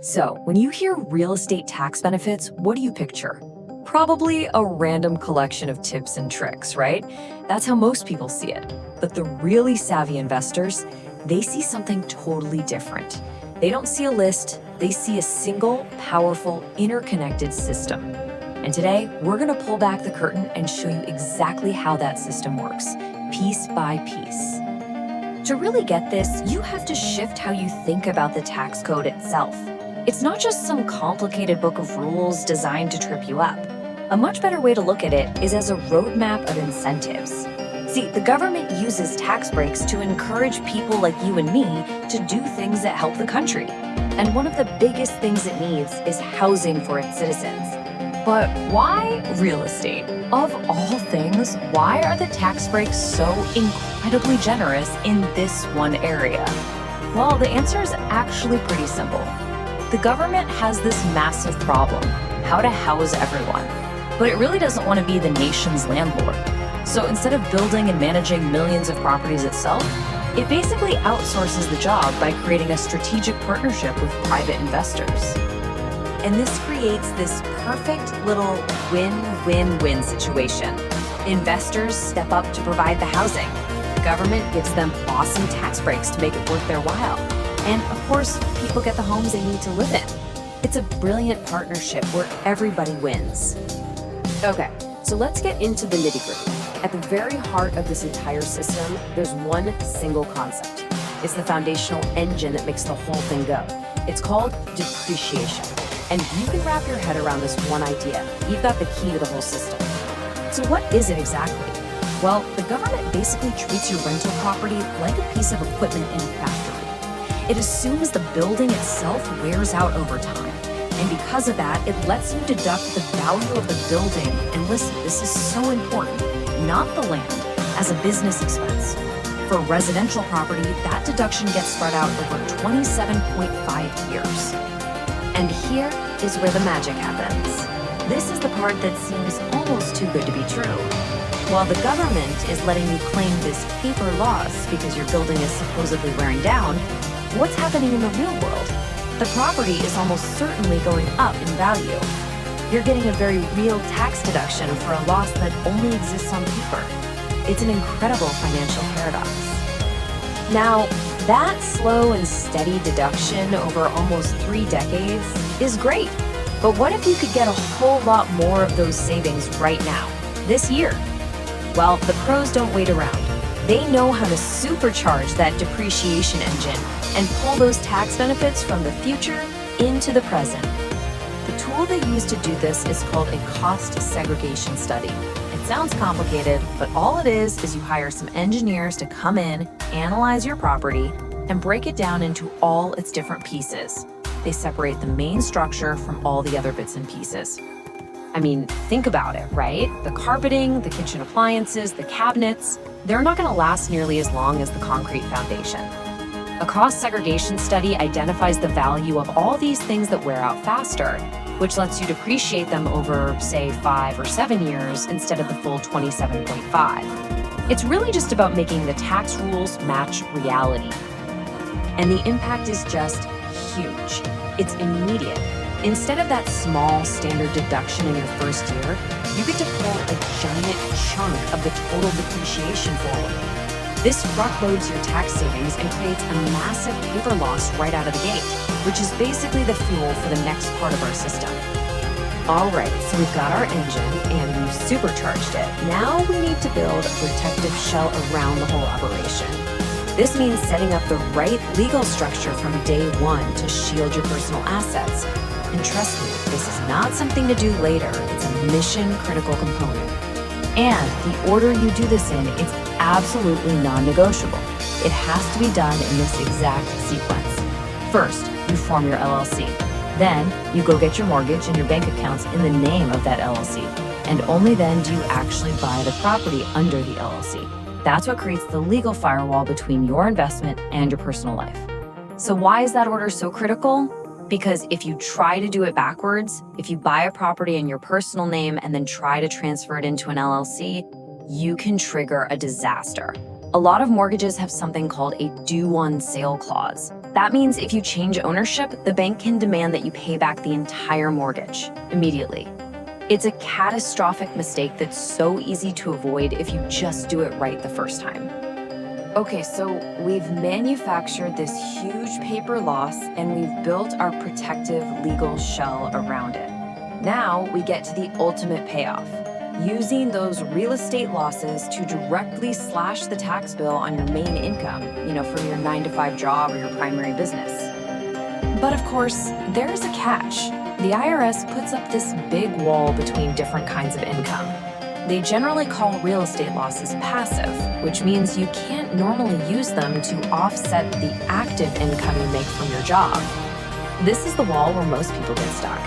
So, when you hear real estate tax benefits, what do you picture? Probably a random collection of tips and tricks, right? That's how most people see it. But the really savvy investors, they see something totally different. They don't see a list, they see a single, powerful, interconnected system. And today, we're going to pull back the curtain and show you exactly how that system works, piece by piece. To really get this, you have to shift how you think about the tax code itself. It's not just some complicated book of rules designed to trip you up. A much better way to look at it is as a roadmap of incentives. See, the government uses tax breaks to encourage people like you and me to do things that help the country. And one of the biggest things it needs is housing for its citizens. But why real estate? Of all things, why are the tax breaks so incredibly generous in this one area? Well, the answer is actually pretty simple. The government has this massive problem, how to house everyone. But it really doesn't want to be the nation's landlord. So instead of building and managing millions of properties itself, it basically outsources the job by creating a strategic partnership with private investors. And this creates this perfect little win-win-win situation. Investors step up to provide the housing. The government gives them awesome tax breaks to make it worth their while. And of course, people get the homes they need to live in. It's a brilliant partnership where everybody wins. Okay, so let's get into the nitty-gritty. At the very heart of this entire system, there's one single concept. It's the foundational engine that makes the whole thing go. It's called depreciation. And you can wrap your head around this one idea. You've got the key to the whole system. So what is it exactly? Well, the government basically treats your rental property like a piece of equipment in a factory. It assumes the building itself wears out over time. And because of that, it lets you deduct the value of the building. And listen, this is so important, not the land, as a business expense. For residential property, that deduction gets spread out over 27.5 years. And here is where the magic happens. This is the part that seems almost too good to be true. While the government is letting you claim this paper loss because your building is supposedly wearing down, what's happening in the real world? The property is almost certainly going up in value. You're getting a very real tax deduction for a loss that only exists on paper. It's an incredible financial paradox. Now, that slow and steady deduction over almost 3 decades is great. But what if you could get a whole lot more of those savings right now, this year? Well, the pros don't wait around. They know how to supercharge that depreciation engine and pull those tax benefits from the future into the present. The tool they use to do this is called a cost segregation study. It sounds complicated, but all it is you hire some engineers to come in, analyze your property, and break it down into all its different pieces. They separate the main structure from all the other bits and pieces. I mean, think about it, right? The carpeting, the kitchen appliances, the cabinets, they're not going to last nearly as long as the concrete foundation. A cost segregation study identifies the value of all these things that wear out faster, which lets you depreciate them over, say, 5 or 7 years instead of the full 27.5. It's really just about making the tax rules match reality. And the impact is just huge. It's immediate. Instead of that small standard deduction in your first year, you get to pull a giant chunk of the total depreciation forward. This front-loads your tax savings and creates a massive paper loss right out of the gate, which is basically the fuel for the next part of our system. All right, so we've got our engine and we've supercharged it. Now we need to build a protective shell around the whole operation. This means setting up the right legal structure from day one to shield your personal assets. And trust me, this is not something to do later. It's a mission-critical component. And the order you do this in, it's absolutely non-negotiable. It has to be done in this exact sequence. First, you form your LLC. Then, you go get your mortgage and your bank accounts in the name of that LLC. And only then do you actually buy the property under the LLC. That's what creates the legal firewall between your investment and your personal life. So why is that order so critical? Because if you try to do it backwards, if you buy a property in your personal name and then try to transfer it into an LLC, you can trigger a disaster. A lot of mortgages have something called a due on sale clause. That means if you change ownership, the bank can demand that you pay back the entire mortgage immediately. It's a catastrophic mistake that's so easy to avoid if you just do it right the first time. Okay, so we've manufactured this huge paper loss and we've built our protective legal shell around it. Now we get to the ultimate payoff, using those real estate losses to directly slash the tax bill on your main income, from your 9-to-5 job or your primary business. But of course, there's a catch. The IRS puts up this big wall between different kinds of income. They generally call real estate losses passive, which means you can't normally use them to offset the active income you make from your job. This is the wall where most people get stuck.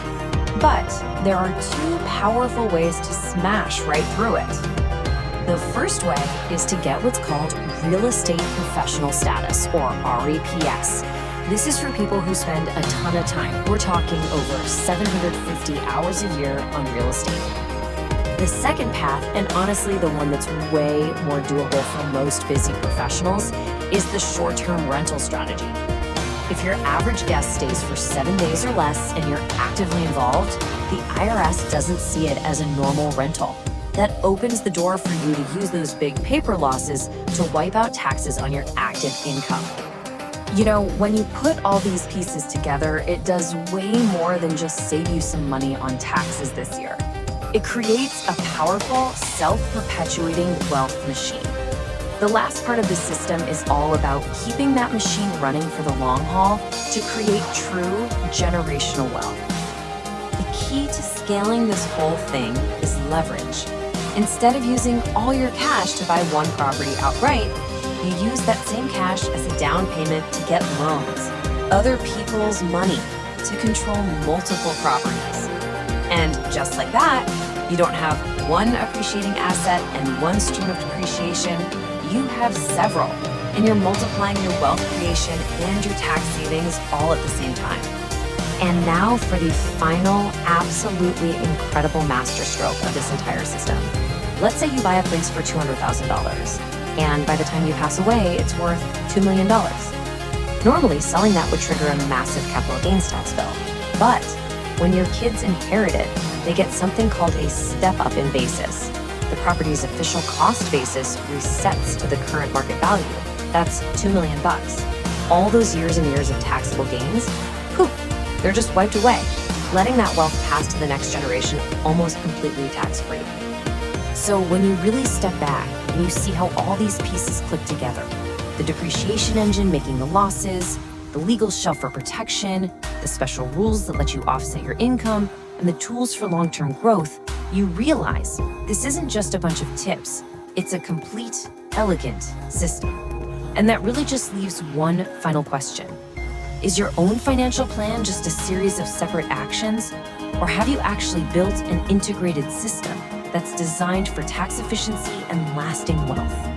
But there are two powerful ways to smash right through it. The first way is to get what's called real estate professional status, or REPS. This is for people who spend a ton of time. We're talking over 750 hours a year on real estate. The second path, and honestly the one that's way more doable for most busy professionals, is the short-term rental strategy. If your average guest stays for 7 days or less and you're actively involved, the IRS doesn't see it as a normal rental. That opens the door for you to use those big paper losses to wipe out taxes on your active income. When you put all these pieces together, it does way more than just save you some money on taxes this year. It creates a powerful, self-perpetuating wealth machine. The last part of the system is all about keeping that machine running for the long haul to create true generational wealth. The key to scaling this whole thing is leverage. Instead of using all your cash to buy one property outright, you use that same cash as a down payment to get loans, other people's money, to control multiple properties. And just like that, you don't have one appreciating asset and one stream of depreciation, you have several, and you're multiplying your wealth creation and your tax savings all at the same time. And now for the final, absolutely incredible masterstroke of this entire system. Let's say you buy a place for $200,000, and by the time you pass away, it's worth $2 million. Normally, selling that would trigger a massive capital gains tax bill. But when your kids inherit it, they get something called a step-up in basis. The property's official cost basis resets to the current market value. That's $2 million. All those years and years of taxable gains, poof, they're just wiped away, letting that wealth pass to the next generation almost completely tax-free. So when you really step back and you see how all these pieces click together, the depreciation engine making the losses, the legal shelf for protection, the special rules that let you offset your income, and the tools for long-term growth, you realize this isn't just a bunch of tips. It's a complete, elegant system. And that really just leaves one final question. Is your own financial plan just a series of separate actions? Or have you actually built an integrated system that's designed for tax efficiency and lasting wealth?